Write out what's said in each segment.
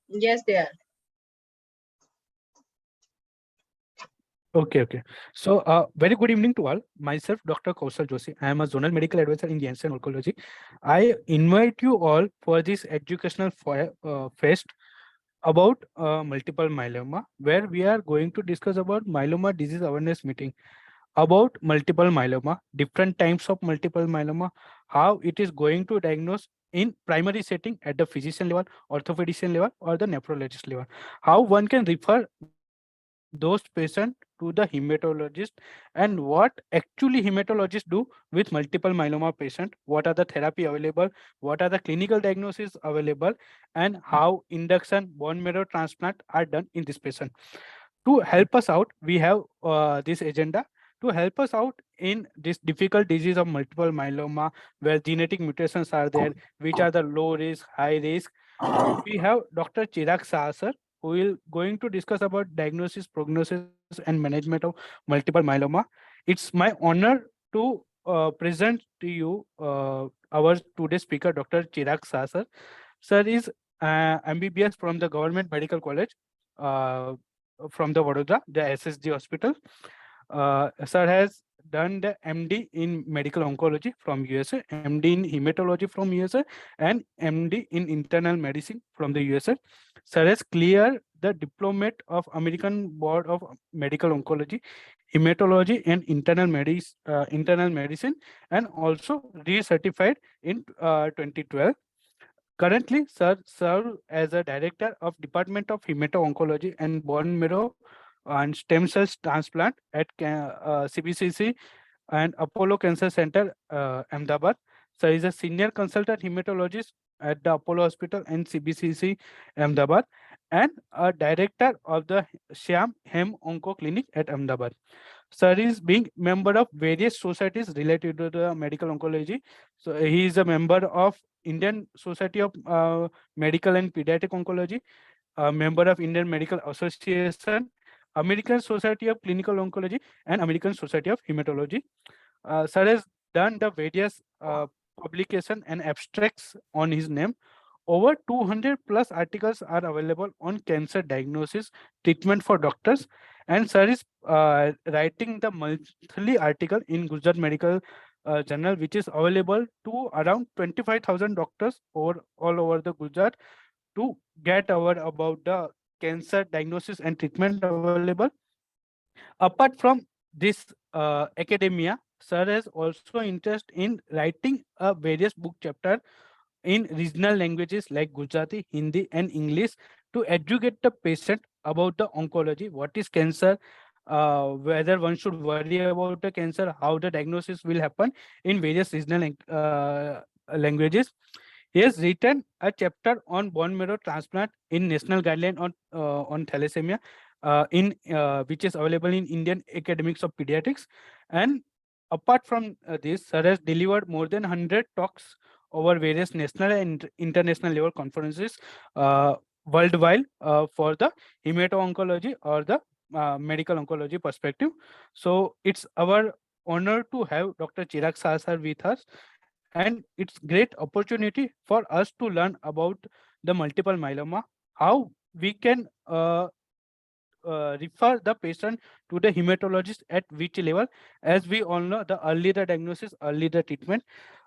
Yes, they are. Okay. So, very good evening to all. Myself, Dr. Kaushal Joshi. I am a zonal medical advisor in Janssen Oncology. I invite you all for this educational fest about multiple myeloma, where we are going to discuss about myeloma disease awareness meeting about multiple myeloma, different types of multiple myeloma, how it is going to diagnose in primary setting at the physician level, orthopedician level, or the nephrologist level, how one can refer those patients to the hematologist, and what actually hematologists do with multiple myeloma patient, what are the therapy available, what are the clinical diagnoses available, and how induction bone marrow transplant are done in this patient. To help us out, we have this agenda to help us out in this difficult disease of multiple myeloma, where genetic mutations are there, which are the low risk, high risk. We have Dr. Chirag Saha sir, who will going to discuss about diagnosis, prognosis, and management of multiple myeloma. It's my honor to present to you our today's speaker, Dr. Chirag Saha sir. Sir is MBBS from the Government Medical College, uh, from the Vadodara, the SSG Hospital. Sir has done the MD in medical oncology from USA, MD in hematology from USA, and MD in internal medicine from the USA. Sir has cleared the diplomate of American Board of Medical Oncology, hematology, and internal medicine, and also recertified in 2012. Currently, Sir serves as a director of Department of Hemato-Oncology and Bone Marrow and Stem Cells Transplant at CBCC and Apollo Cancer Center, Ahmedabad. Sir is a senior consultant hematologist at the Apollo Hospital and CBCC, Ahmedabad, and a director of the Shyam Hem Onco Clinic at Ahmedabad. Sir is being member of various societies related to the medical oncology. So he is a member of Indian Society of Medical and Pediatric Oncology, a member of Indian Medical Association, American Society of Clinical Oncology, and American Society of Hematology. Sir has done the various publication and abstracts on his name. Over 200 plus articles are available on cancer diagnosis, treatment for doctors, and sir is writing the monthly article in Gujarat Medical Journal, which is available to around 25,000 doctors all over the Gujarat to get aware about the cancer diagnosis and treatment available. Apart from this academia, sir has also interest in writing a various book chapter in regional languages like Gujarati, Hindi, and English to educate the patient about the oncology, what is cancer, whether one should worry about the cancer, how the diagnosis will happen in various regional languages. He has written a chapter on bone marrow transplant in National Guideline on thalassemia, which is available in Indian Academics of Pediatrics. And apart from this, sir has delivered more than 100 talks over various national and international level conferences worldwide for the hemato-oncology or the medical oncology perspective. So it's our honor to have Dr. Chirag Saha sir with us, and it's great opportunity for us to learn about the multiple myeloma, how we can refer the patient to the hematologist at which level. As we all know, the early the diagnosis, early the treatment.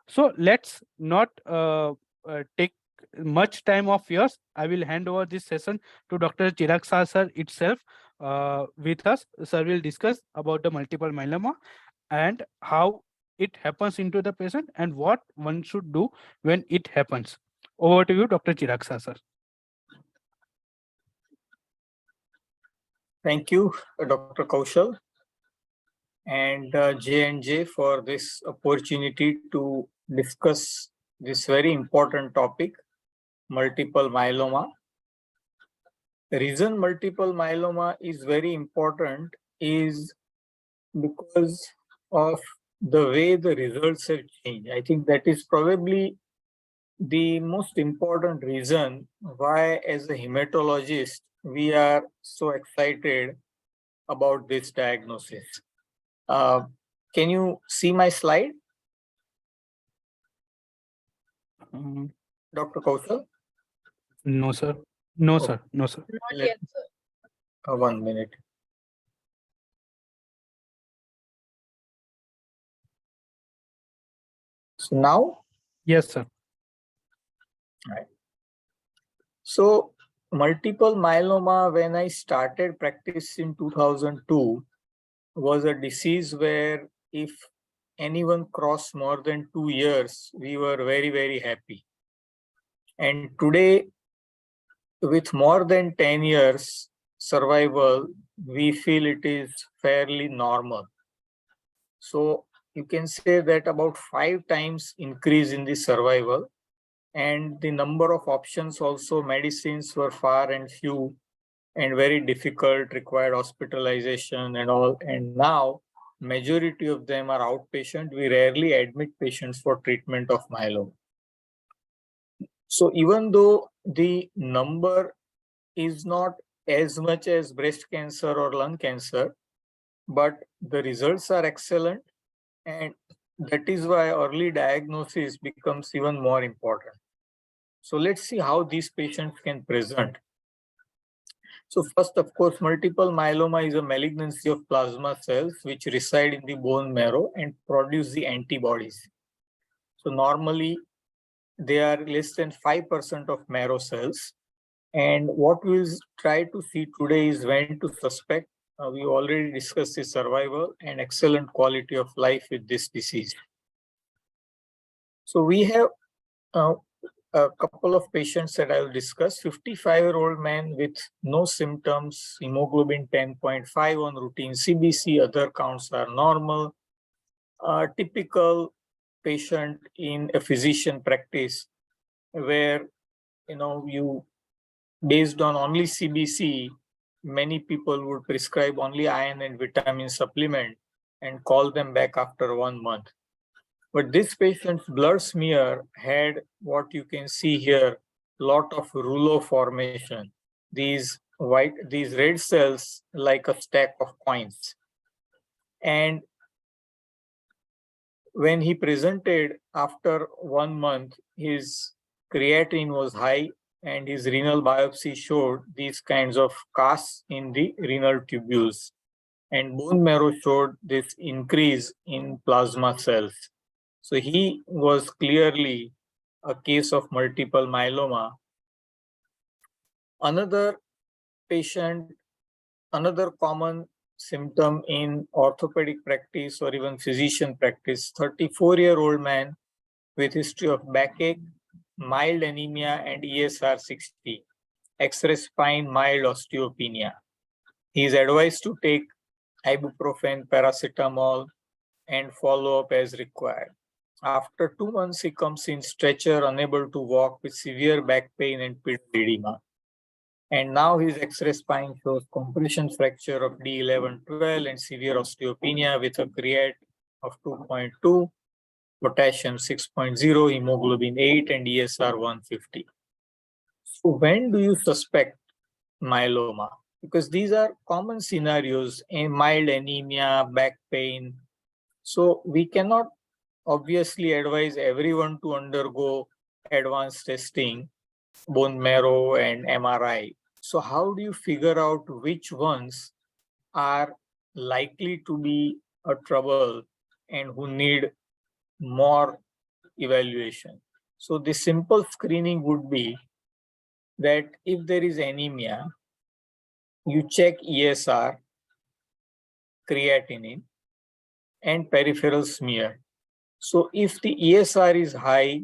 So let's not take much time of yours. I will hand over this session to Dr. Chirag Shah sir itself. With us, sir will discuss about the multiple myeloma and how it happens into the patient and what one should do when it happens. Over to you, Dr. Chirag Shah sir. Thank you, Dr. Kaushal and J&J for this opportunity to discuss this very important topic, multiple myeloma. The reason multiple myeloma is very important is because of the way the results have changed. I think that is probably the most important reason why, as a hematologist, we are so excited about this diagnosis. Can you see my slide, Dr. Kaushal? No, sir. No, Okay. sir. No, sir. Not Let- yet, sir. 1 minute. So now, Yes, sir. so multiple myeloma, when I started practice in 2002, was a disease where if anyone crossed more than 2 years, we were very, very happy. And today, with more than 10 years survival, we feel it is fairly normal. So you can say that about 5 times increase in the survival, and the number of options also, medicines were far and few and very difficult, required hospitalization and all. And now majority of them are outpatient. We rarely admit patients for treatment of myeloma. So even though the number is not as much as breast cancer or lung cancer, but the results are excellent, and that is why early diagnosis becomes even more important. So let's see how these patients can present. So first, of course, multiple myeloma is a malignancy of plasma cells which reside in the bone marrow and produce the antibodies. So normally they are less than 5% of marrow cells. And what we'll try to see today is when to suspect. We already discussed the survival and excellent quality of life with this disease. So we have a couple of patients that I will discuss. 55-year-old man with no symptoms, hemoglobin 10.5 on routine CBC, other counts are normal. A typical patient in a physician practice where, you based on only CBC, many people would prescribe only iron and vitamin supplement and call them back after 1 month. But this patient's blood smear had what you can see here, lot of rouleau formation. These red cells like a stack of coins. And when he presented after 1 month, his creatinine was high and his renal biopsy showed these kinds of casts in the renal tubules. And bone marrow showed this increase in plasma cells. So he was clearly a case of multiple myeloma. Another patient, another common symptom in orthopedic practice or even physician practice, 34-year-old man with history of backache, mild anemia and ESR 60, X-ray spine, mild osteopenia. He is advised to take ibuprofen, paracetamol and follow up as required. After 2 months, he comes in stretcher, unable to walk with severe back pain and pit edema. And now his X-ray spine shows compression fracture of D11-12 and severe osteopenia with a creat of 2.2, potassium 6.0, hemoglobin 8 and ESR 150. So when do you suspect myeloma? Because these are common scenarios, in mild anemia, back pain. So we cannot obviously advise everyone to undergo advanced testing, bone marrow and MRI. So how do you figure out which ones are likely to be a trouble and who need more evaluation? So the simple screening would be that if there is anemia, you check ESR, creatinine, and peripheral smear. So if the ESR is high,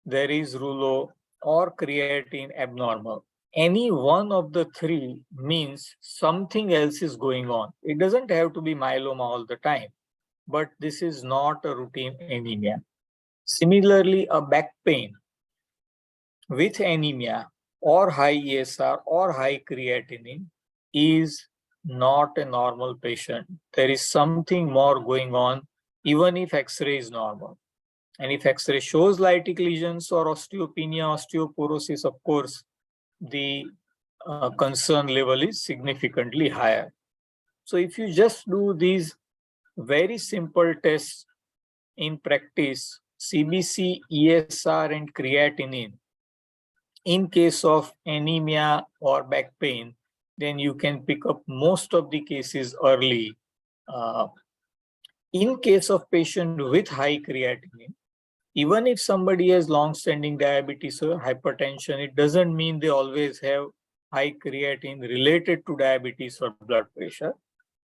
there is rouleau or creatinine abnormal. Any one of the three means something else is going on. It doesn't have to be myeloma all the time, but this is not a routine anemia. Similarly, a back pain with anemia or high ESR or high creatinine is not a normal patient. There is something more going on, even if X-ray is normal. And if X-ray shows lytic lesions or osteopenia, osteoporosis, of course, the concern level is significantly higher. So if you just do these very simple tests in practice, CBC, ESR, and creatinine, In case of anemia or back pain, then you can pick up most of the cases early. In case of patient with high creatinine, even if somebody has long-standing diabetes or hypertension, it doesn't mean they always have high creatinine related to diabetes or blood pressure,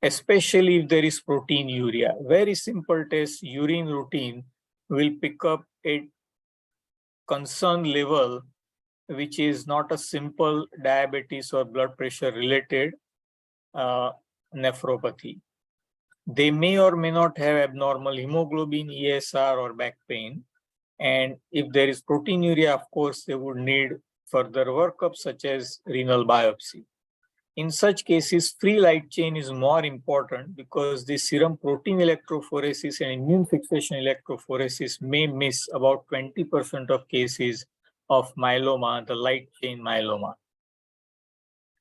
especially if there is proteinuria. Very simple test, urine routine will pick up a concern level which is not a simple diabetes or blood pressure related nephropathy. They may or may not have abnormal hemoglobin, ESR, or back pain. And if there is proteinuria, of course, they would need further workup such as renal biopsy. In such cases, free light chain is more important because the serum protein electrophoresis and immune fixation electrophoresis may miss about 20% of cases of myeloma, the light chain myeloma.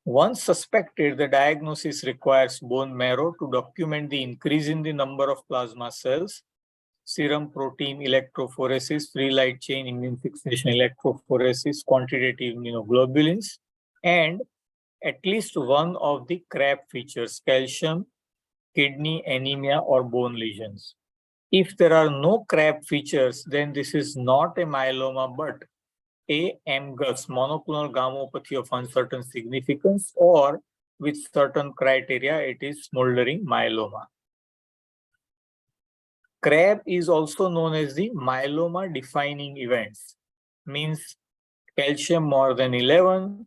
Once suspected, the diagnosis requires bone marrow to document the increase in the number of plasma cells, serum protein electrophoresis, free light chain immune fixation electrophoresis, quantitative immunoglobulins, and at least one of the CRAB features, calcium, kidney, anemia, or bone lesions. If there are no CRAB features, then this is not a myeloma, but a MGUS, monoclonal gammopathy of uncertain significance, or with certain criteria, it is smoldering myeloma. CRAB is also known as the myeloma defining events, means calcium more than 11,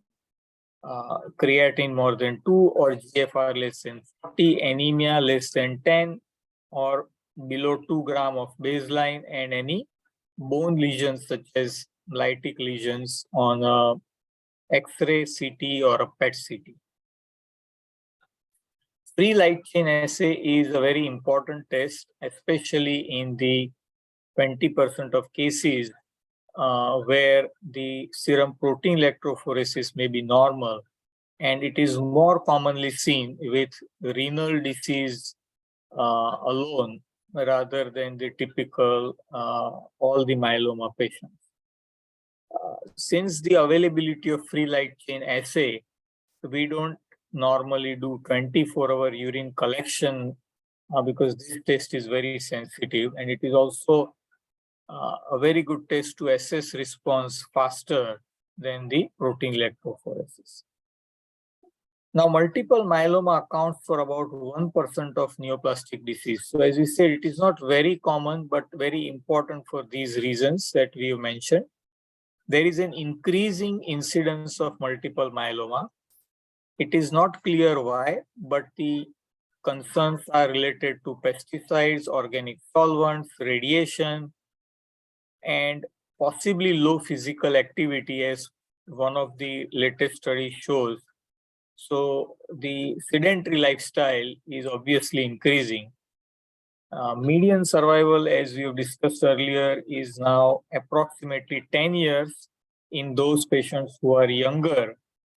creatine more than 2, or GFR less than 40, anemia less than 10, or below 2 gram of baseline, and any bone lesions such as lytic lesions on a X-ray, CT, or a PET CT. Free light chain assay is a very important test, especially in the 20% of cases where the serum protein electrophoresis may be normal, and it is more commonly seen with renal disease alone rather than the typical all the myeloma patients. Since the availability of free light chain assay, we don't normally do 24-hour urine collection because this test is very sensitive, and it is also a very good test to assess response faster than the protein electrophoresis. Now, multiple myeloma accounts for about 1% of neoplastic disease. So as we said, it is not very common, but very important for these reasons that we have mentioned. There is an increasing incidence of multiple myeloma. It is not clear why, but the concerns are related to pesticides, organic solvents, radiation, and possibly low physical activity, as one of the latest studies shows. So the sedentary lifestyle is obviously increasing. Median survival, as we have discussed earlier, is now approximately 10 years in those patients who are younger.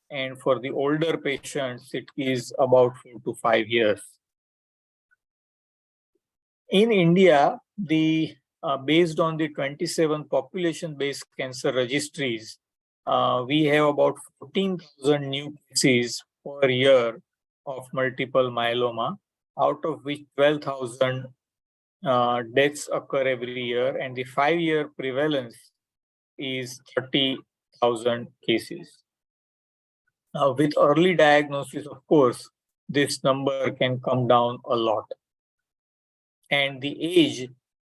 And for the older patients, it is about 4 to 5 years. In India, based on the 27 population-based cancer registries, we have about 14,000 new cases per year of multiple myeloma, out of which 12,000 deaths occur every year, and the 5-year prevalence is 30,000 cases. With early diagnosis, of course, this number can come down a lot. And the age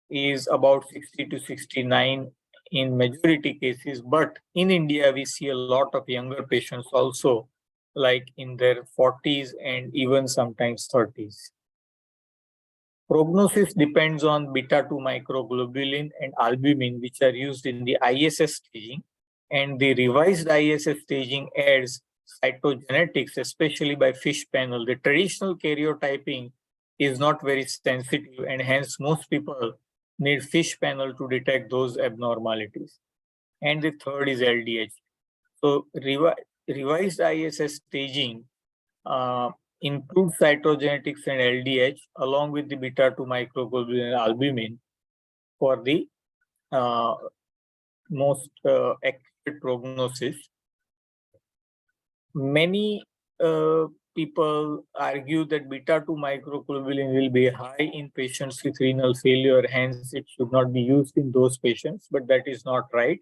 is about 60 to 69 in majority cases, but in India, we see a lot of younger patients also, like in their 40s and even sometimes 30s. Prognosis depends on beta-2 microglobulin and albumin, which are used in the ISS staging, and the revised ISS staging adds cytogenetics, especially by FISH panel. The traditional karyotyping is not very sensitive, and hence most people need FISH panel to detect those abnormalities. And the third is LDH. So revised ISS staging includes cytogenetics and LDH along with the beta-2 microglobulin and albumin for the most accurate accurate prognosis. Many people argue that beta-2 microglobulin will be high in patients with renal failure, hence it should not be used in those patients, but that is not right.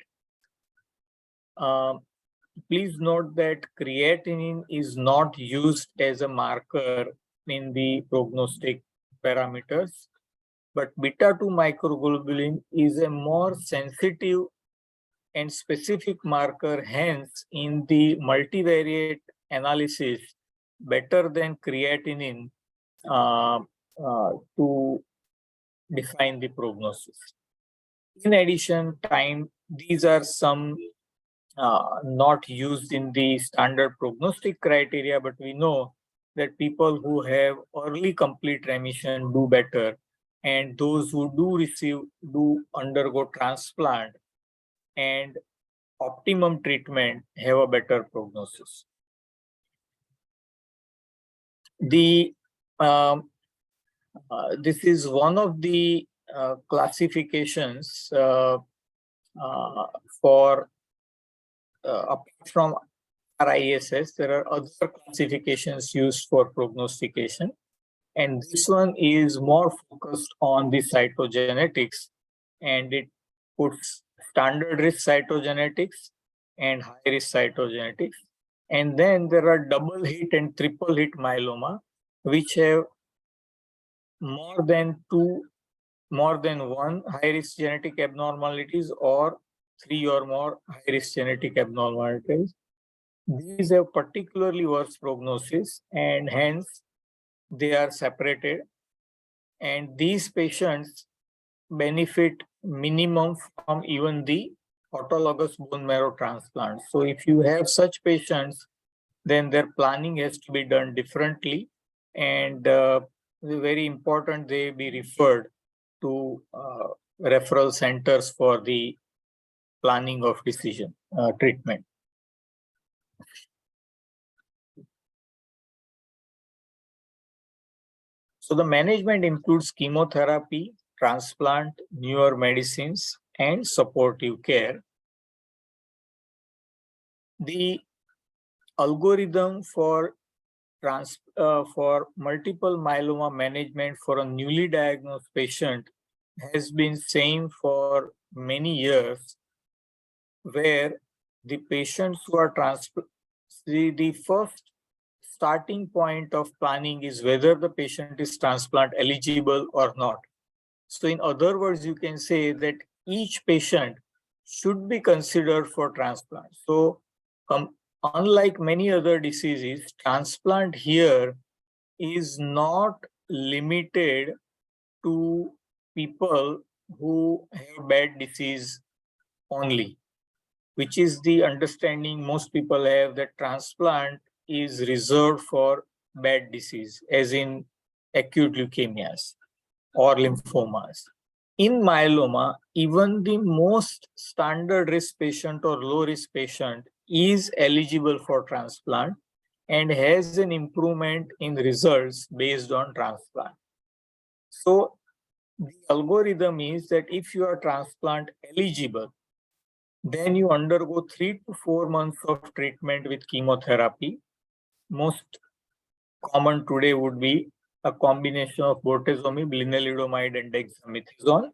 Please note that creatinine is not used as a marker in the prognostic parameters, but beta-2 microglobulin is a more sensitive and specific marker, hence in the multivariate analysis, better than creatinine to define the prognosis. In addition, these are some not used in the standard prognostic criteria, but we know that people who have early complete remission do better, and those who do undergo transplant and optimum treatment have a better prognosis. This is one of the classifications for apart from RISS, there are other classifications used for prognostication, and this one is more focused on the cytogenetics, and it puts standard risk cytogenetics and high risk cytogenetics. And then there are double hit and triple hit myeloma, which have more than one high risk genetic abnormalities or 3 or more high risk genetic abnormalities. These have particularly worse prognosis, and hence they are separated. And these patients benefit minimum from even the autologous bone marrow transplant. So if you have such patients, then their planning has to be done differently, and very important they be referred to referral centers for the planning of decision treatment. So the management includes chemotherapy, transplant, newer medicines, and supportive care. The algorithm for multiple myeloma management for a newly diagnosed patient has been same for many years, where the patients who are the first starting point of planning is whether the patient is transplant eligible or not. So in other words, you can say that each patient should be considered for transplant. So unlike many other diseases, transplant here is not limited to people who have bad disease only, which is the understanding most people have, that transplant is reserved for bad disease, as in acute leukemias or lymphomas. In myeloma, even the most standard risk patient or low risk patient is eligible for transplant and has an improvement in results based on transplant. So the algorithm is that if you are transplant eligible, then you undergo 3 to 4 months of treatment with chemotherapy. Most common today would be a combination of bortezomib, lenalidomide, and dexamethasone.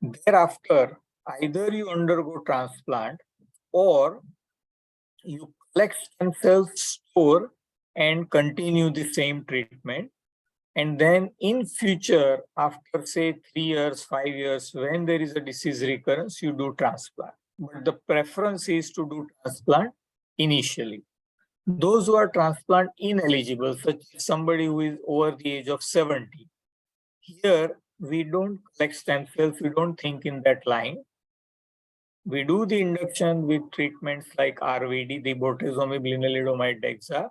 Thereafter, either you undergo transplant or you collect stem cells, store, and continue the same treatment. And then in future, after say 3 years, 5 years, when there is a disease recurrence, you do transplant. But the preference is to do transplant initially. Those who are transplant ineligible, such as somebody who is over the age of 70, here we don't collect stem cells, we don't think in that line. We do the induction with treatments like RVD, the bortezomib, lenalidomide, dexa,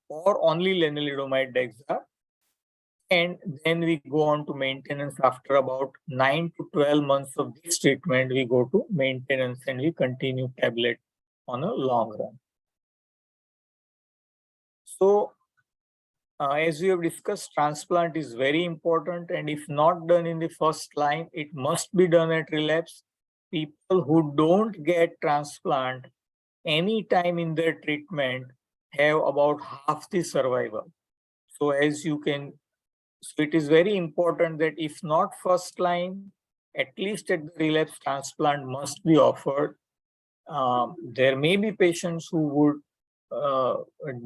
or only lenalidomide, dexa. And then we go on to maintenance. After about 9 to 12 months of this treatment, we go to maintenance and we continue tablet on a long run. So, as we have discussed, transplant is very important, and if not done in the first line, it must be done at relapse. people who don't get transplant any time in their treatment have about half the survival. So as you can, so it is very important that if not first line, at least at the relapse, transplant must be offered. There may be patients who would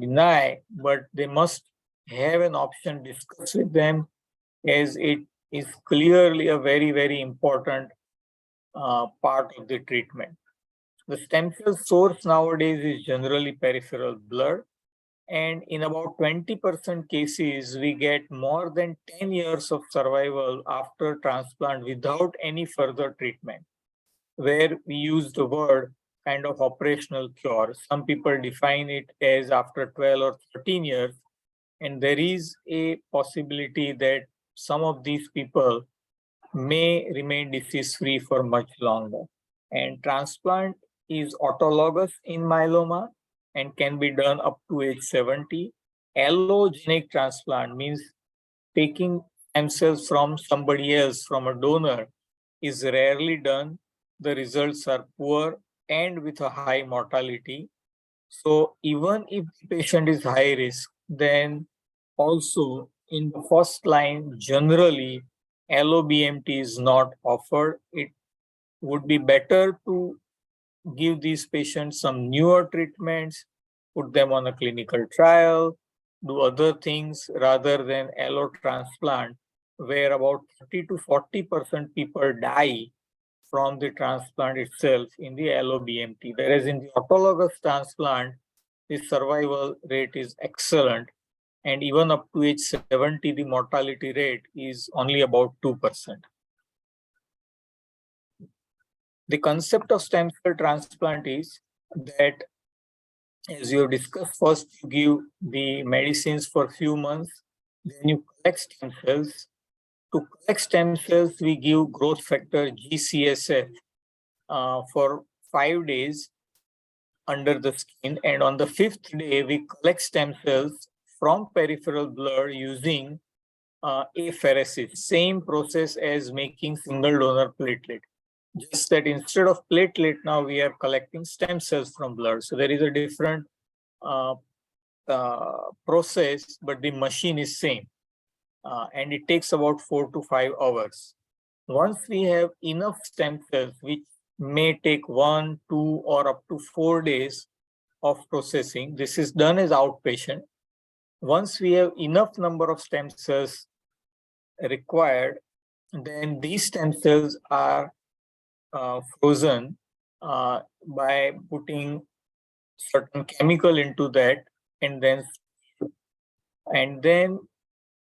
deny, but they must have an option discussed with them, as it is clearly a very, very important part of the treatment. The stem cell source nowadays is generally peripheral blood, and in about 20% cases, we get more than 10 years of survival after transplant without any further treatment, where we use the word kind of operational cure. Some people define it as after 12 or 13 years, and there is a possibility that some of these people may remain disease-free for much longer. And transplant is autologous in myeloma and can be done up to age 70. Allogenic transplant means taking stem cells from somebody else, from a donor, is rarely done. The results are poor and with a high mortality. So even if the patient is high risk, then also in the first line, generally, LOBMT is not offered. It would be better to give these patients some newer treatments, put them on a clinical trial, do other things rather than allo transplant, where about 30 to 40% people die from the transplant itself in the LOBMT. Whereas in the autologous transplant, the survival rate is excellent, and even up to age 70, the mortality rate is only about 2%. The concept of stem cell transplant is that, as you have discussed, first you give the medicines for a few months, then you collect stem cells. To collect stem cells, we give growth factor GCSF for 5 days under the skin, and on the 5th day, we collect stem cells from peripheral blood using apheresis, same process as making single donor platelet. Just that instead of platelet, now we are collecting stem cells from blood. So there is a different process, but the machine is same. And it takes about 4 to 5 hours. Once we have enough stem cells, which may take 1, 2, or up to 4 days of processing, this is done as outpatient. Once we have enough number of stem cells required, then these stem cells are frozen by putting certain chemical into that, and then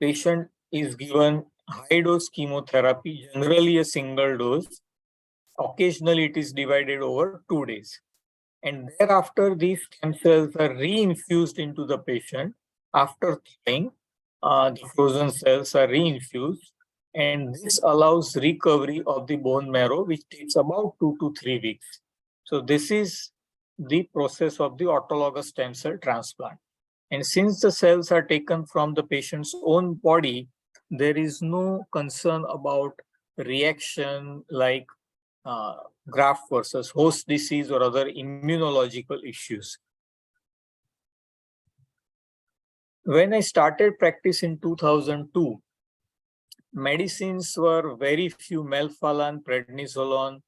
patient is given high dose chemotherapy, generally a single dose. Occasionally it is divided over 2 days. And thereafter, these stem cells are reinfused into the patient. After thawing, the frozen cells are reinfused, and this allows recovery of the bone marrow, which takes about 2 to 3 weeks. So this is the process of the autologous stem cell transplant. And since the cells are taken from the patient's own body, there is no concern about reaction like graft versus host disease or other immunological issues. When I started practice in 2002, medicines were very few: melphalan, prednisolone.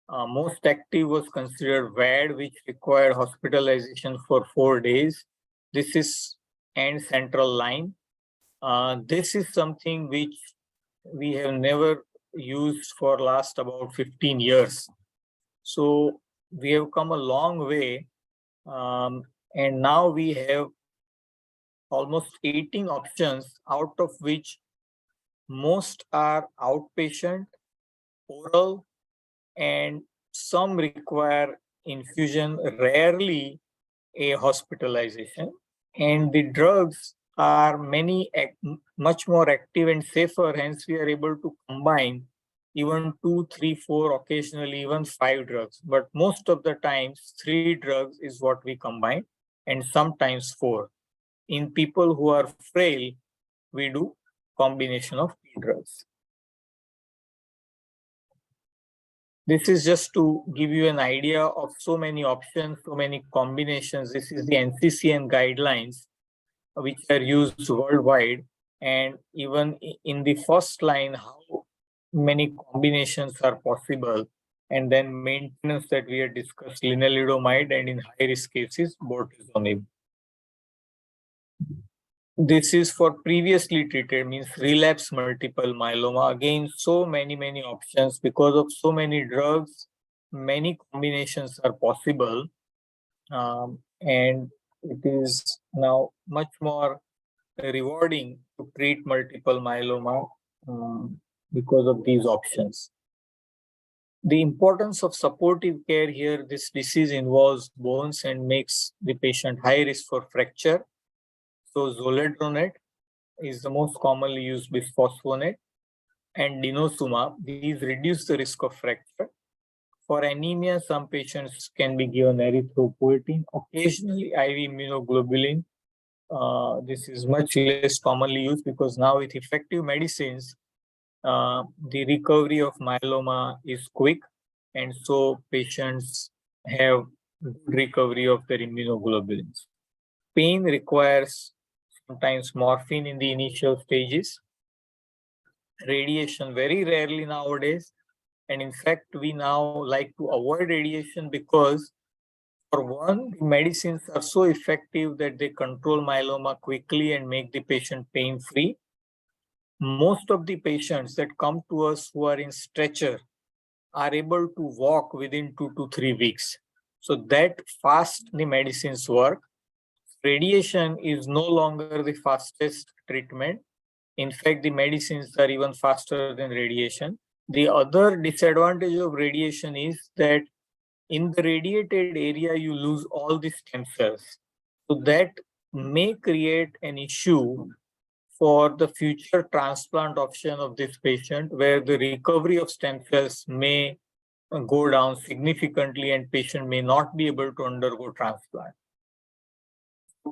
Most active was considered VAD, which required hospitalization for 4 days. This is and central line. This is something which we have never used for last about 15 years. So we have come a long way, and now we have almost 18 options, out of which most are outpatient, oral, and some require infusion, rarely a hospitalization. And the drugs are much more active and safer, hence we are able to combine even 2, 3, 4, occasionally even 5 drugs. But most of the times 3 drugs is what we combine, and sometimes 4. In people who are frail, we do combination of 2 drugs. This is just to give you an idea of so many options, so many combinations. This is the NCCN guidelines, which are used worldwide. And even in the first line, how many combinations are possible. And then maintenance that we had discussed, lenalidomide, and in high-risk cases, bortezomib. This is for previously treated, means relapse multiple myeloma. Again, so many options because of so many drugs, many combinations are possible. And it is now much more rewarding to treat multiple myeloma because of these options. The importance of supportive care here, this disease involves bones and makes the patient high risk for fracture. So zoledronate is the most commonly used bisphosphonate, and denosumab. These reduce the risk of fracture. For anemia, some patients can be given erythropoietin, occasionally IV immunoglobulin. This is much less commonly used because now with effective medicines, the recovery of myeloma is quick, and so patients have good recovery of their immunoglobulins. Pain requires sometimes morphine in the initial stages. Radiation very rarely nowadays, and in fact we now like to avoid radiation because, for one, medicines are so effective that they control myeloma quickly and make the patient pain-free. Most of the patients that come to us who are in stretcher are able to walk within 2 to 3 weeks. So that fast the medicines work. Radiation is no longer the fastest treatment. In fact, the medicines are even faster than radiation. The other disadvantage of radiation is that in the radiated area, you lose all the stem cells. So that may create an issue for the future transplant option of this patient, where the recovery of stem cells may go down significantly and patient may not be able to undergo transplant.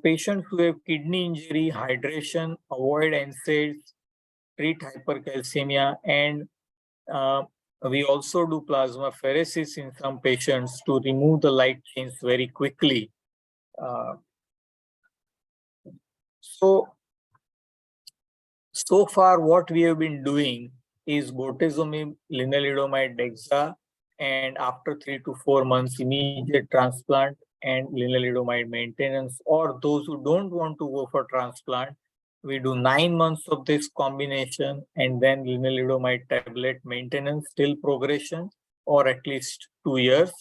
Patients who have kidney injury, hydration, avoid NSAIDs, treat hypercalcemia, and we also do plasmapheresis in some patients to remove the light chains very quickly. So far what we have been doing is bortezomib, lenalidomide, dexa, and after 3 to 4 months, immediate transplant and lenalidomide maintenance. Or those who don't want to go for transplant, we do 9 months of this combination and then lenalidomide tablet maintenance till progression, or at least 2 years.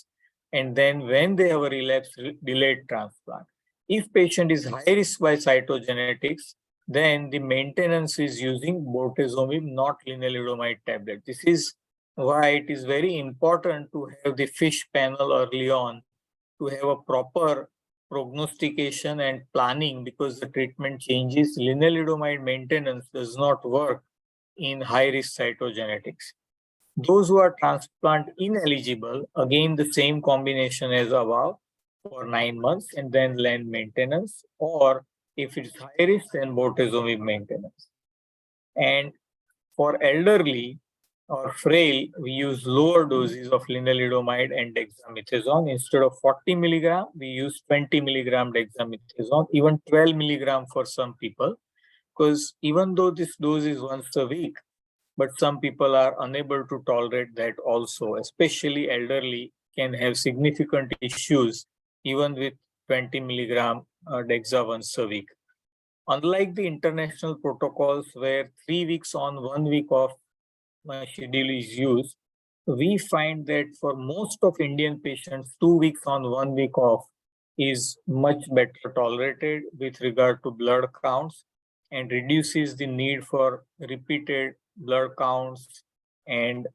And then when they have a relapse, delayed transplant. If patient is high risk by cytogenetics, then the maintenance is using bortezomib, not lenalidomide tablet. This is why it is very important to have the FISH panel early on, to have a proper prognostication and planning, because the treatment changes. Lenalidomide maintenance does not work in high-risk cytogenetics. Those who are transplant ineligible, again the same combination as above for 9 months and then len maintenance, or if it's high risk, then bortezomib maintenance. And for elderly or frail, we use lower doses of lenalidomide and dexamethasone. Instead of 40 milligram, we use 20 milligram dexamethasone, even 12 milligram for some people, because even though this dose is once a week, but some people are unable to tolerate that also, especially elderly can have significant issues even with 20 milligram dexa once a week. Unlike the international protocols where 3 weeks on, 1 week off schedule is used, we find that for most of Indian patients, 2 weeks on, 1 week off is much better tolerated with regard to blood counts and reduces the need for repeated blood counts and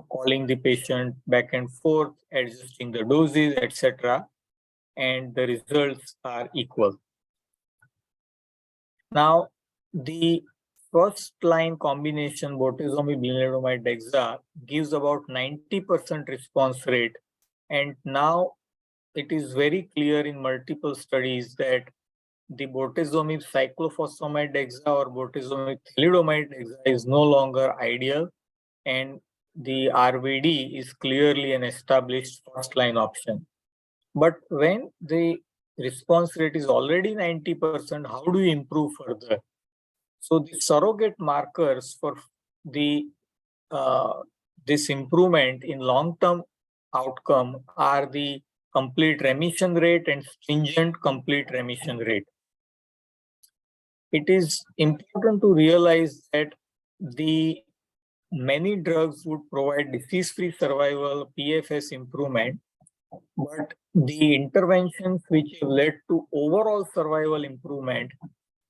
calling the patient back and forth, adjusting the doses, etc. And the results are equal. Now, the first line combination bortezomib, lenalidomide, dexa gives about 90% response rate, and now it is very clear in multiple studies that the bortezomib cyclophosphamide dexa or bortezomib thalidomide dexa is no longer ideal, and the RVD is clearly an established first-line option. But when the response rate is already 90%, how do you improve further? So the surrogate markers for the this improvement in long-term outcome are the complete remission rate and stringent complete remission rate. It is important to realize that the many drugs would provide disease-free survival, PFS improvement, but the interventions which have led to overall survival improvement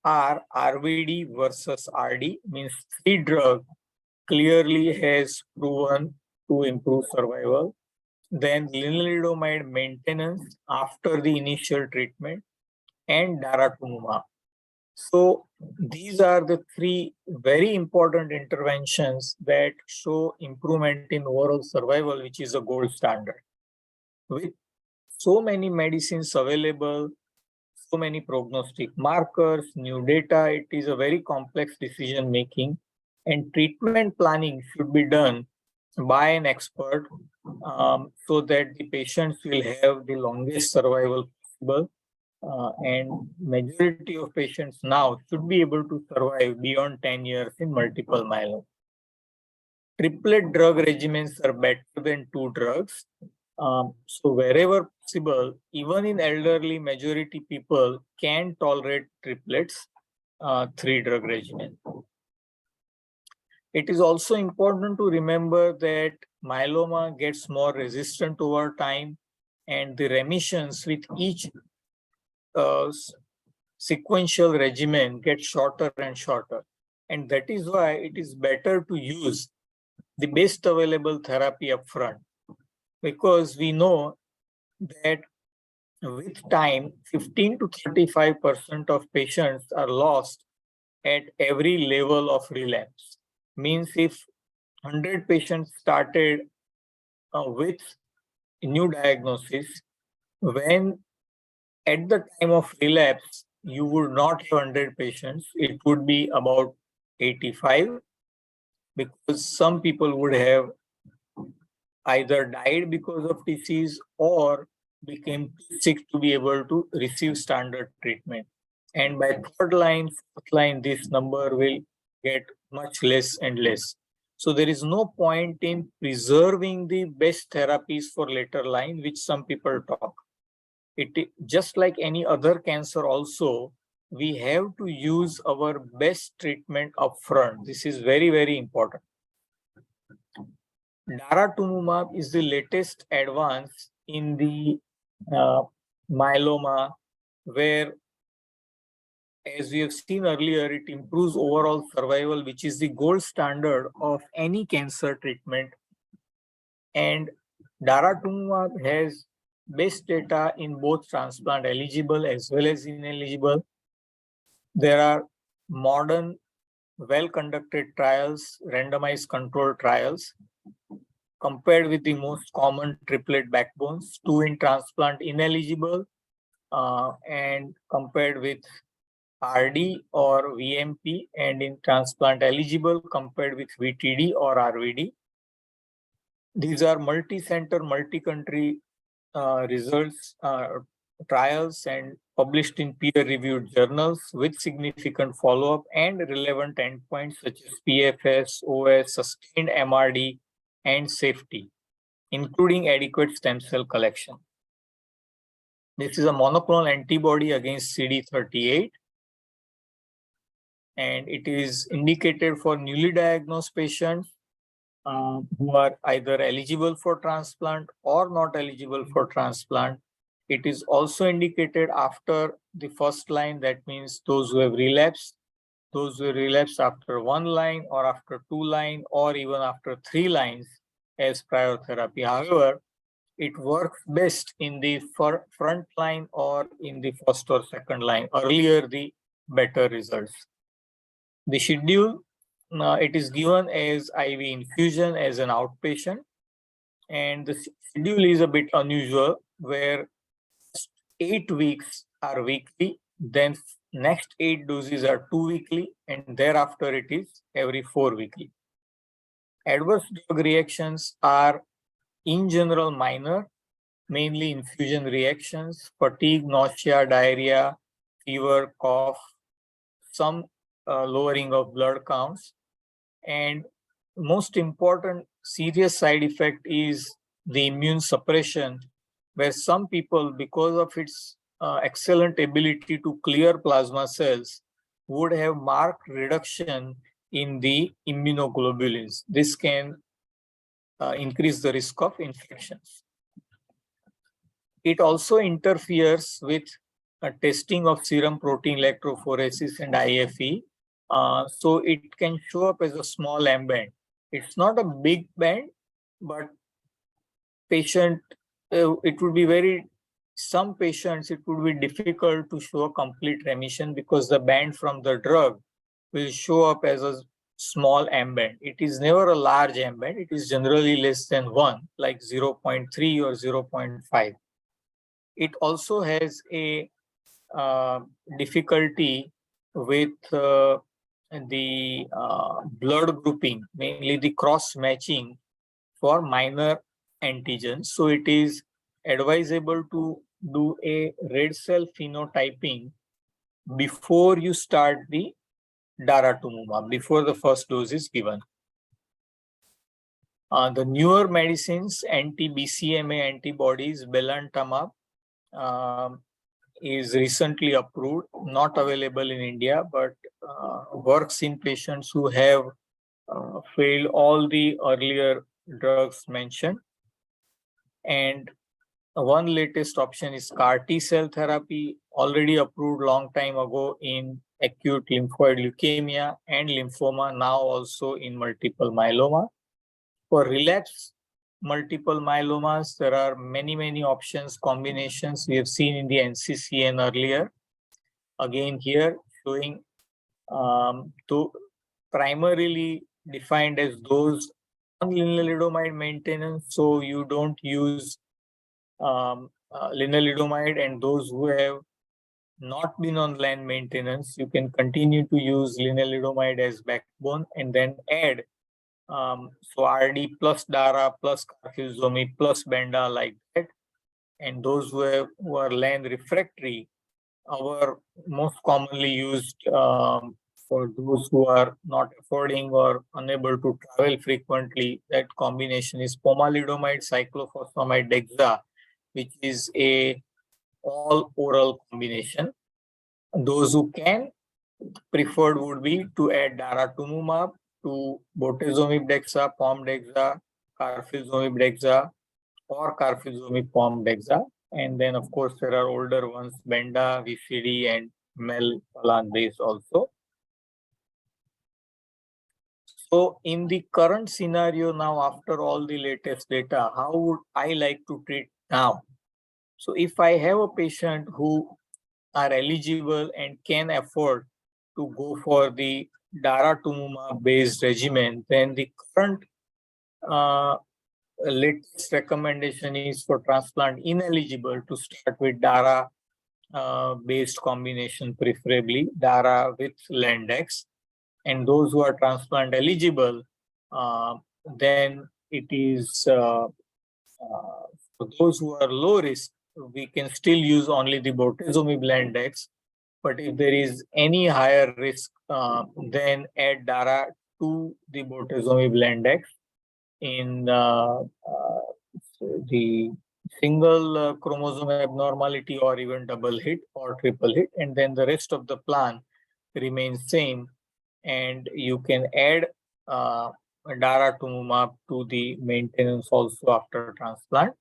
are RVD versus RD, means three drugs clearly has proven to improve survival. Then lenalidomide maintenance after the initial treatment and daratumumab. So these are the three very important interventions that show improvement in overall survival, which is a gold standard. With so many medicines available, so many prognostic markers, new data, it is a very complex decision making, and treatment planning should be done by an expert so that the patients will have the longest survival possible. And majority of patients now should be able to survive beyond 10 years in multiple myeloma. Triplet drug regimens are better than two drugs. So wherever possible, even in elderly, majority people can tolerate triplets, three drug regimen. It is also important to remember that myeloma gets more resistant over time, and the remissions with each sequential regimen gets shorter and shorter. And that is why it is better to use the best available therapy upfront, because we know that with time, 15 to 35% of patients are lost at every level of relapse. Means if 100 patients started with new diagnosis, when at the time of relapse, you would not have 100 patients, it would be about 85, because some people would have either died because of disease or became too sick to be able to receive standard treatment. And by third line, fourth line, this number will get much less and less. So there is no point in preserving the best therapies for later line, which some people talk. It just like any other cancer also, we have to use our best treatment upfront. This is very, very important. Daratumumab is the latest advance in the myeloma, where, as we have seen earlier, it improves overall survival, which is the gold standard of any cancer treatment. And daratumumab has best data in both transplant eligible as well as ineligible. There are modern, well-conducted trials, randomized controlled trials, compared with the most common triplet backbones, two in transplant ineligible, and compared with RD or VMP, and in transplant eligible compared with VTD or RVD. These are multi-center, multi-country results, trials, and published in peer-reviewed journals with significant follow-up and relevant endpoints such as PFS, OS, sustained MRD, and safety, including adequate stem cell collection. This is a monoclonal antibody against CD38, and it is indicated for newly diagnosed patients who are either eligible for transplant or not eligible for transplant. It is also indicated after the first line, that means those who have relapsed, those who relapse after one line or after two lines or even after 3 lines as prior therapy. However, it works best in the front line or in the first or second line. Earlier, the better results. The schedule, it is given as IV infusion as an outpatient, and the schedule is a bit unusual, where 8 weeks are weekly, then next 8 doses are 2 weekly, and thereafter it is every 4 weekly. Adverse drug reactions are in general minor, mainly infusion reactions, fatigue, nausea, diarrhea, fever, cough, some lowering of blood counts. And most important serious side effect is the immune suppression, where some people, because of its excellent ability to clear plasma cells, would have marked reduction in the immunoglobulins. This can increase the risk of infections. It also interferes with testing of serum protein electrophoresis and IFE. So it can show up as a small M band. It's not a big band, but it would be some patients, it would be difficult to show a complete remission because the band from the drug will show up as a small M band. It is never a large M band. It is generally less than 1, like 0.3 or 0.5. It also has a difficulty with the blood grouping, mainly the cross matching for minor antigens. So it is advisable to do a red cell phenotyping before you start the daratumumab, before the first dose is given. The newer medicines, anti-BCMA antibodies, belantamab, is recently approved, not available in India, but works in patients who have failed all the earlier drugs mentioned. And one latest option is CAR T cell therapy, already approved long time ago in acute lymphoid leukemia and lymphoma, now also in multiple myeloma. For relapse multiple myelomas, there are many options, combinations we have seen in the NCCN earlier. Again here showing to primarily defined as those on lenalidomide maintenance, so you don't use lenalidomide, and those who have not been on LAN maintenance, you can continue to use lenalidomide as backbone and then add so RD plus DARA plus carfilzomib plus Benda like that. And those who are LAN refractory, our most commonly used for those who are not affording or unable to travel frequently, that combination is pomalidomide, cyclophosphamide, dexa, which is a all oral combination. Those who can, preferred would be to add daratumumab to bortezomib dexa, pom dexa, carfilzomib dexa, or carfilzomib pom dexa. And then, of course, there are older ones, Benda, VCD, and melphalan-based also. So in the current scenario now, after all the latest data, how would I like to treat now? So if I have a patient who are eligible and can afford to go for the daratumumab-based regimen, then the current latest recommendation is for transplant ineligible to start with DARA based combination, preferably DARA with Lendex. And those who are transplant eligible, then it is for those who are low risk, we can still use only the bortezomib Lendex. But if there is any higher risk, then add DARA to the bortezomib Lendex in the single chromosome abnormality or even double hit or triple hit, and then the rest of the plan remains same, and you can add daratumumab to the maintenance also after transplant.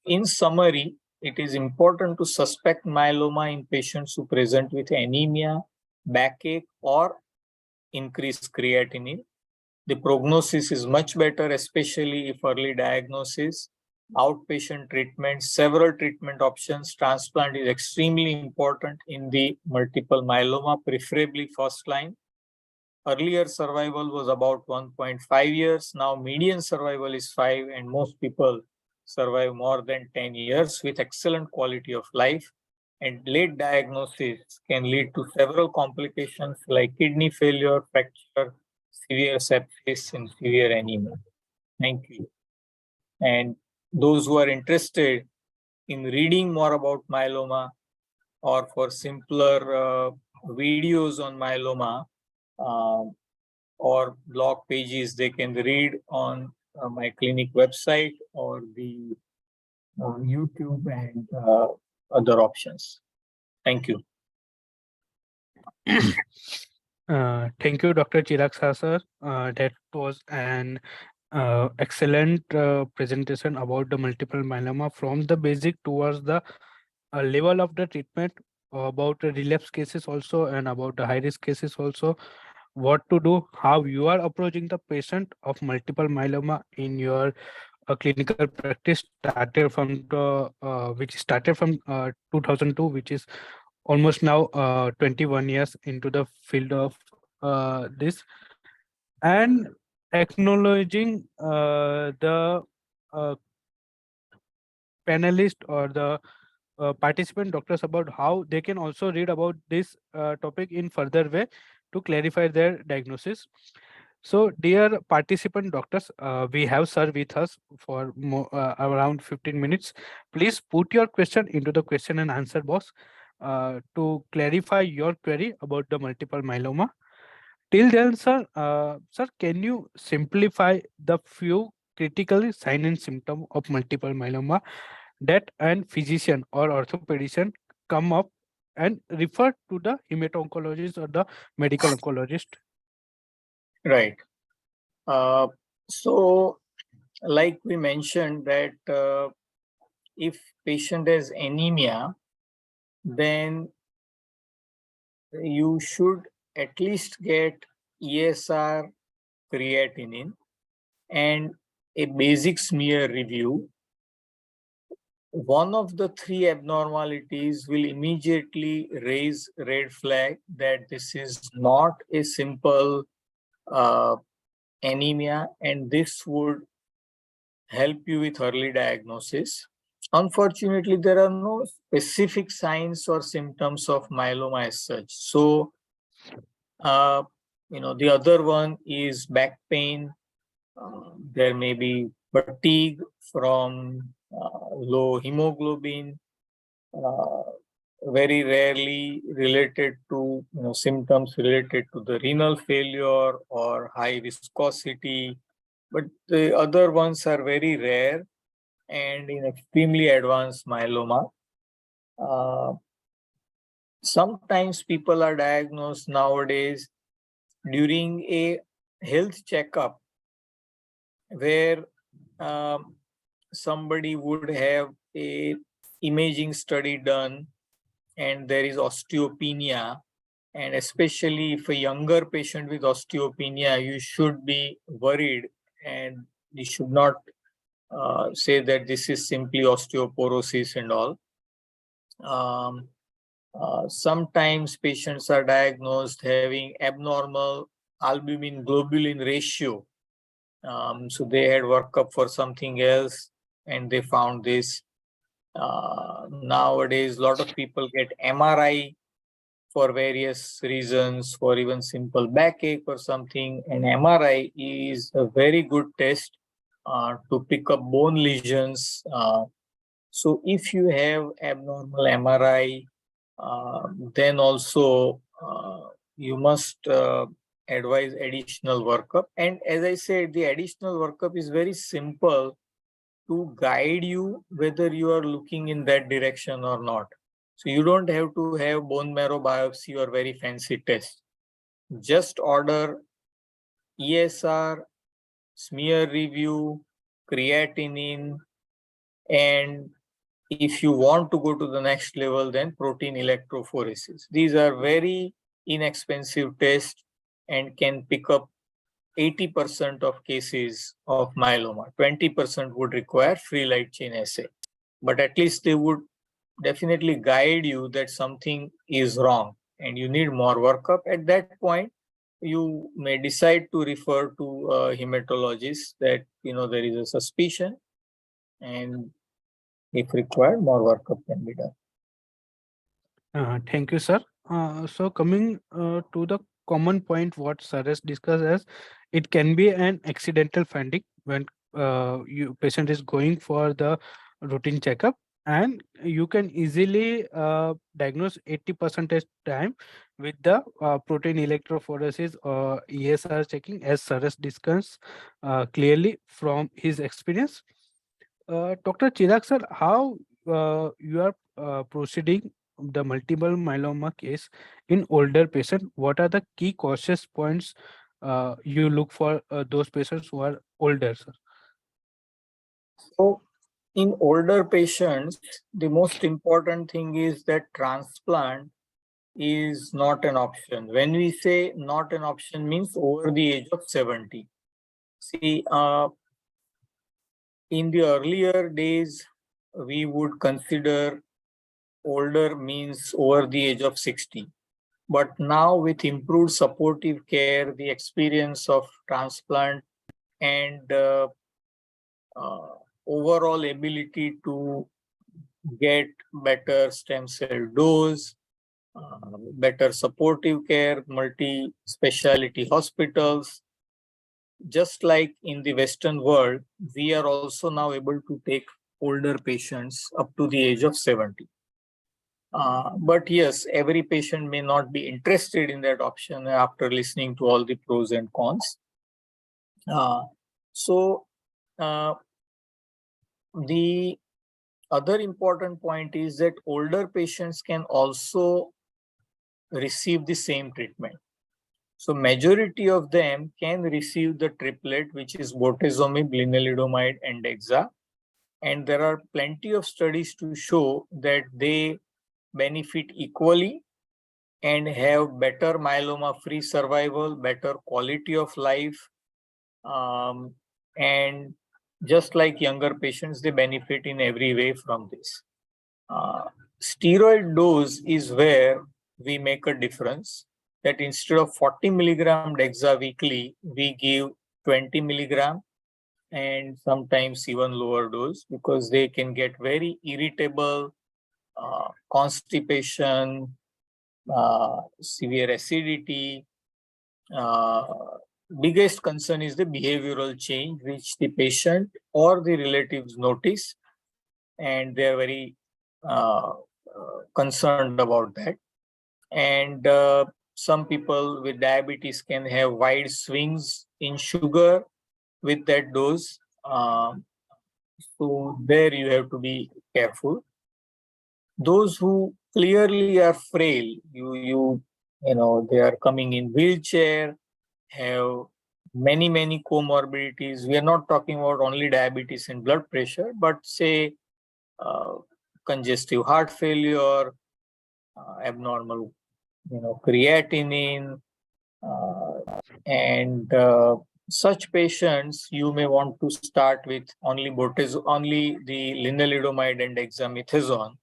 In summary, it is important to suspect myeloma in patients who present with anemia, backache, or increased creatinine. The prognosis is much better, especially if early diagnosis, outpatient treatment, several treatment options. Transplant is extremely important in the multiple myeloma, preferably first line. Earlier survival was about 1.5 years. Now median survival is 5, and most people survive more than 10 years with excellent quality of life. And late diagnosis can lead to several complications like kidney failure, fracture, severe sepsis and severe anemia. Thank you. And those who are interested in reading more about myeloma or for simpler videos on myeloma uh, or blog pages, they can read on my clinic website or the YouTube and other options. Thank you. Thank you, Dr. Chirag Shah, sir. That was an excellent presentation about the multiple myeloma from the basic towards the level of the treatment, about the relapse cases also, and about the high risk cases also. What to do, how you are approaching the patient of multiple myeloma in your clinical practice, started from the which started from 2002, which is almost now 21 years into the field of this, and acknowledging the uh, panelist or the participant doctors about how they can also read about this topic in further way to clarify their diagnosis. So, dear participant doctors, we have sir with us for around 15 minutes. Please put your question into the question and answer box to clarify your query about the multiple myeloma. Till then, sir, can you simplify the few critical sign and symptom of multiple myeloma that an physician or orthopedician come up and refer to the hemato-oncologist or the medical oncologist? Right. So, like we mentioned that if patient has anemia, then you should at least get ESR, creatinine, and a basic smear review. One of the three abnormalities will immediately raise red flag that this is not a simple anemia, and this would help you with early diagnosis. Unfortunately, there are no specific signs or symptoms of myeloma as such. So, the other one is back pain. There may be fatigue from low hemoglobin, uh, very rarely related to symptoms related to the renal failure or high viscosity. But the other ones are very rare and in extremely advanced myeloma. Sometimes people are diagnosed nowadays during a health checkup where somebody would have a imaging study done and there is osteopenia, and especially if a younger patient with osteopenia, you should be worried and you should not say that this is simply osteoporosis and all. Sometimes patients are diagnosed having abnormal albumin globulin ratio. So they had workup for something else and they found this. Nowadays, a lot of people get MRI for various reasons, for even simple backache or something. And MRI is a very good test to pick up bone lesions. So if you have abnormal MRI, then also you must advise additional workup. And as I said, the additional workup is very simple to guide you whether you are looking in that direction or not. So you don't have to have bone marrow biopsy or very fancy test. Just order ESR, smear review, creatinine, and if you want to go to the next level, then protein electrophoresis. These are very inexpensive tests and can pick up 80% of cases of myeloma. 20% would require free light chain assay. But at least they would definitely guide you that something is wrong and you need more workup. At that point, you may decide to refer to a hematologist that there is a suspicion, and if required, more workup can be done. Thank you, sir. So coming to the common point what sir has discussed as it can be an accidental finding when you patient is going for the routine checkup, and you can easily diagnose 80% time with the protein electrophoresis or ESR checking, as sir has discussed clearly from his experience. Dr. Chirag sir, how you are proceeding the multiple myeloma case in older patient? What are the key cautious points you look for those patients who are older, sir? So in older patients, the most important thing is that transplant is not an option. When we say not an option, means over the age of 70. See, in the earlier days, we would consider older means over the age of 60. But now with improved supportive care, the experience of transplant and overall ability to get better stem cell dose, better supportive care, multi-speciality hospitals. Just like in the Western world, we are also now able to take older patients up to the age of 70. But yes, every patient may not be interested in that option after listening to all the pros and cons. So the other important point is that older patients can also receive the same treatment. So majority of them can receive the triplet, which is bortezomib, lenalidomide, and dexa. And there are plenty of studies to show that they benefit equally and have better myeloma-free survival, better quality of life, and just like younger patients, they benefit in every way from this. Steroid dose is where we make a difference, that instead of 40 milligram dexa weekly, we give 20 milligram and sometimes even lower dose, because they can get very irritable, constipation, severe acidity. Biggest concern is the behavioral change which the patient or the relatives notice, and they are very concerned about that. And some people with diabetes can have wide swings in sugar with that dose. So there you have to be careful. Those who clearly are frail, you know, they are coming in wheelchair, have many comorbidities. We are not talking about only diabetes and blood pressure, but say congestive heart failure, abnormal, creatinine, and such patients, you may want to start with only the lenalidomide and dexamethasone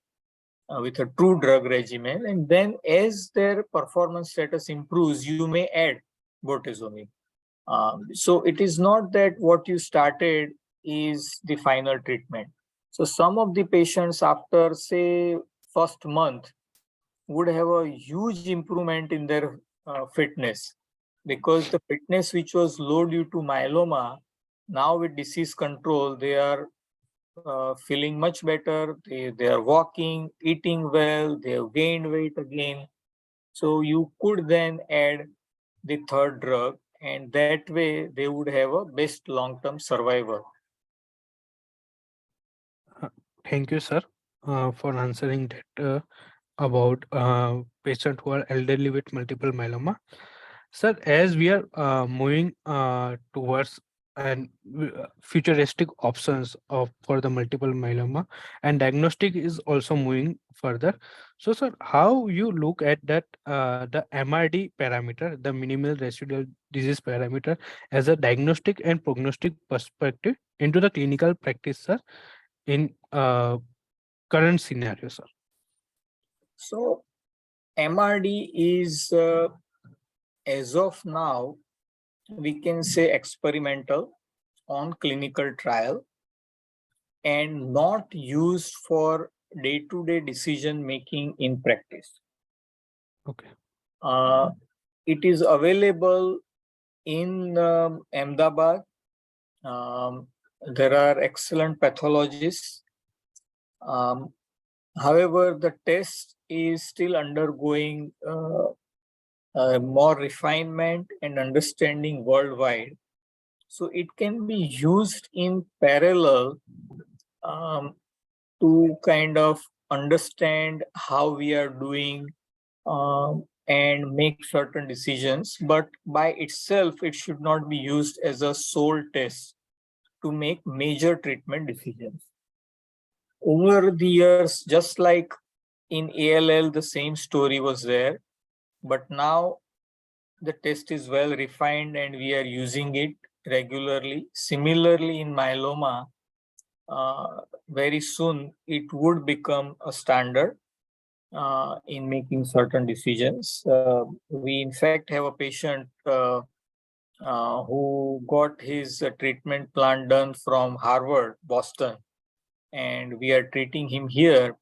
with a true drug regimen, and then as their performance status improves, you may add bortezomib. So it is not that what you started is the final treatment. So some of the patients after, say, first month would have a huge improvement in their fitness, because the fitness which was low due to myeloma, now with disease control, they are feeling much better. They are walking, eating well, they have gained weight again. So you could then add the third drug, and that way they would have a best long-term survival. Thank you, sir, for answering that about patients who are elderly with multiple myeloma. Sir, as we are moving towards and futuristic options of for the multiple myeloma, and diagnostic is also moving further. So, sir, how you look at that the MRD parameter, the minimal residual disease parameter, as a diagnostic and prognostic perspective into the clinical practice, sir, in current scenario, sir? So MRD is, as of now, we can say experimental on clinical trial and not used for day-to-day decision making in practice. Okay. It is available in Ahmedabad. There are excellent pathologists. However, the test is still undergoing more refinement and understanding worldwide. So it can be used in parallel to kind of understand how we are doing and make certain decisions. But by itself, it should not be used as a sole test to make major treatment decisions. Over the years, just like in ALL, the same story was there, but now the test is well refined and we are using it regularly. Similarly, in myeloma, very soon it would become a standard in making certain decisions. We in fact have a patient who got his treatment plan done from Harvard, Boston, and we are treating him here,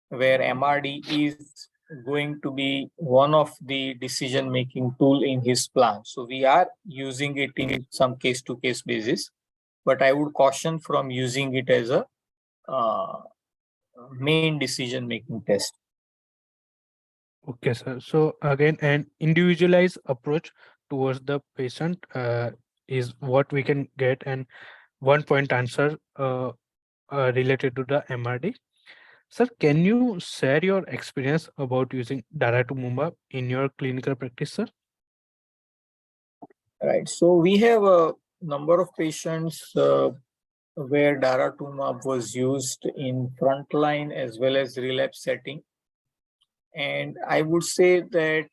where MRD is going to be one of the decision-making tool in his plan. So we are using it in some case-to-case basis, but I would caution from using it as a main decision-making test. Okay, sir. So again, an individualized approach towards the patient is what we can get, and one point answer related to the MRD. Sir, can you share your experience about using daratumumab in your clinical practice, sir? Right. So we have a number of patients where daratumumab was used in frontline as well as relapse setting. And I would say that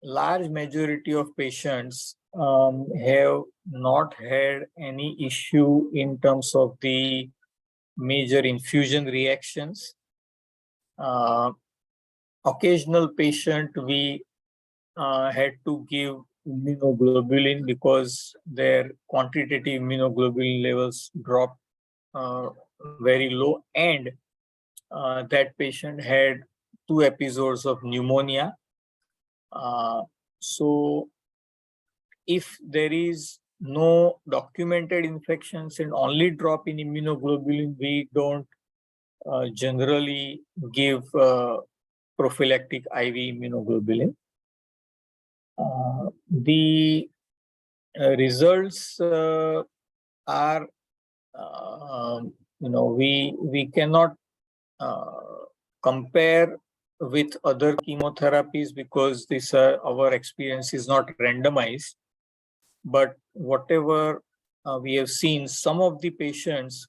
large majority of patients have not had any issue in terms of the major infusion reactions. Occasional patient we had to give immunoglobulin because their quantitative immunoglobulin levels dropped very low, and that patient had 2 episodes of pneumonia. So if there is no documented infections and only drop in immunoglobulin, we don't generally give prophylactic IV immunoglobulin. The results are, we cannot compare with other chemotherapies because this our experience is not randomized. But whatever we have seen, some of the patients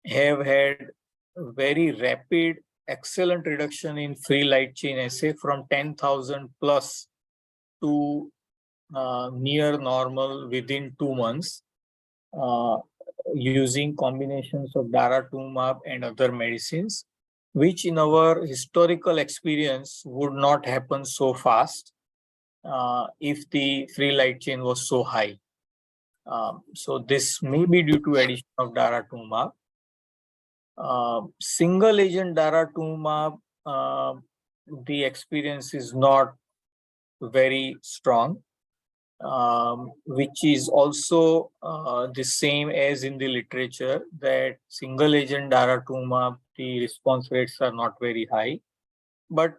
have had very rapid, excellent reduction in free light chain assay from 10,000 plus to near normal within 2 months using combinations of daratumumab and other medicines, which in our historical experience would not happen so fast if the free light chain was so high. So this may be due to addition of daratumumab. Single agent daratumumab, the experience is not very strong, which is also the same as in the literature, that single agent daratumumab, the response rates are not very high. But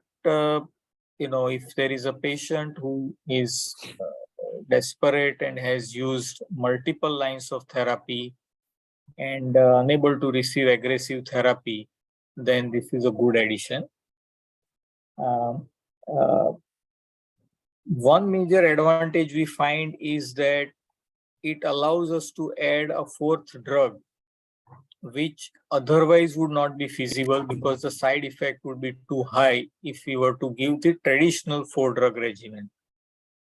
if there is a patient who is desperate and has used multiple lines of therapy and unable to receive aggressive therapy, then this is a good addition. One major advantage we find is that it allows us to add a 4th drug, which otherwise would not be feasible because the side effect would be too high if we were to give the traditional 4-drug regimen.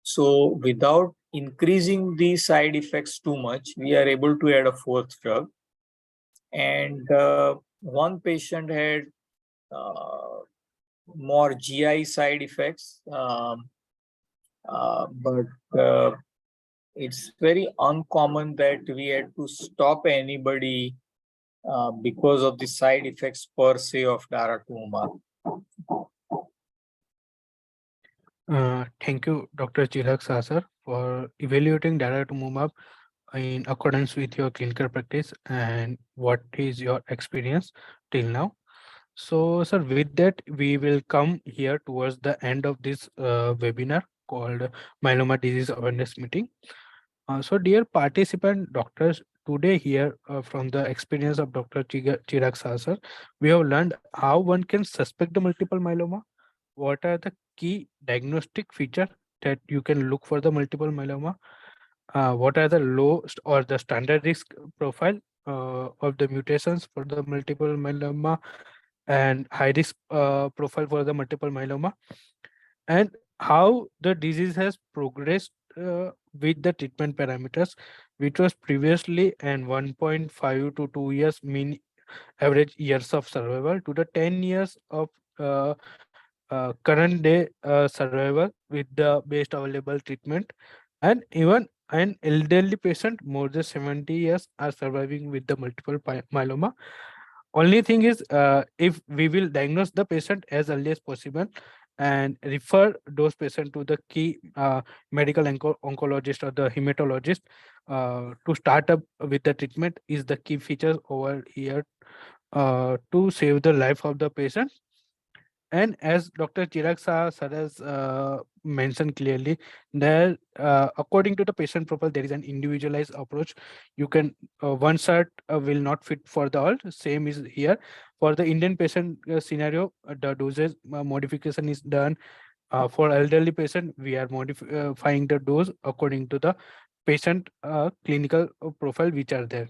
So without increasing the side effects too much, we are able to add a 4th drug. And one patient had more GI side effects, but it's very uncommon that we had to stop anybody because of the side effects per se of daratumumab. Thank you, Dr. Chirag Sasar, for evaluating daratumumab in accordance with your clinical practice and what is your experience till now. So, sir, with that, we will come here towards the end of this webinar called Myeloma Disease Awareness Meeting. So, dear participant doctors, today here from the experience of Dr. Chirag Sasar, we have learned how one can suspect the multiple myeloma, what are the key diagnostic feature that you can look for the multiple myeloma, what are the low or the standard risk profile of the mutations for the multiple myeloma and high risk profile for the multiple myeloma, and how the disease has progressed with the treatment parameters, which was previously and 1.5 to 2 years mean average years of survival to the 10 years of uh, current day survival with the best available treatment, and even an elderly patient more than 70 years are surviving with the multiple myeloma. Only thing is, if we will diagnose the patient as early as possible and refer those patients to the key medical oncologist or the hematologist to start up with the treatment is the key features over here to save the life of the patient. And as Dr. Chirag sir has mentioned clearly, that according to the patient profile, there is an individualized approach. You can one shot will not fit for the all. Same is here for the Indian patient scenario. The dosage modification is done. For elderly patient, we are modifying the dose according to the patient clinical profile which are there.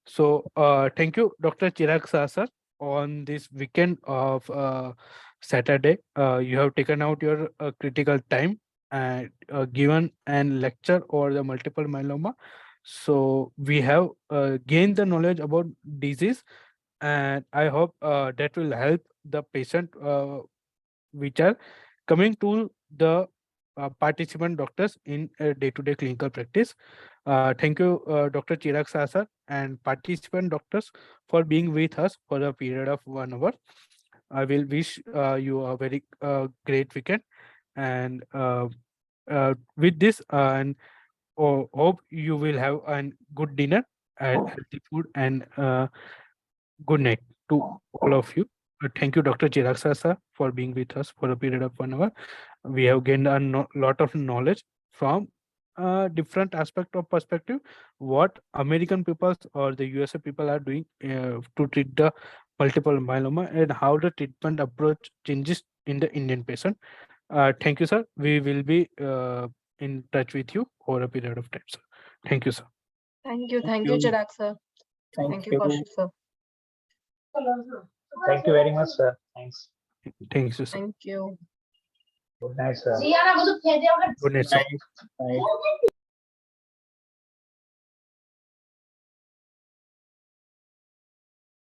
So thank you, Dr. Chirag Sasar. On this weekend of Saturday, you have taken out your critical time and given an lecture over the multiple myeloma. So we have gained the knowledge about disease, and I hope that will help the patient which are coming to the participant doctors in day-to-day clinical practice. Thank you, Dr. Chirag Sasar and participant doctors for being with us for a period of 1 hour. I will wish you a very great weekend, and with this, and hope you will have a good dinner and healthy food, and good night to all of you. Thank you, Dr. Chirag Sasar, for being with us for a period of 1 hour. We have gained a lot of knowledge from different aspect of perspective, what American people or the USA people are doing to treat the multiple myeloma and how the treatment approach changes in the Indian patient. Thank you, sir. We will be in touch with you over a period of time, sir. Thank you, sir. Thank you, Chirag sir. Thank you, Kaushik sir. Thank you very much, sir. Thanks. Thank you, sir. Thank you. Good night, sir. Good night, sir. Night.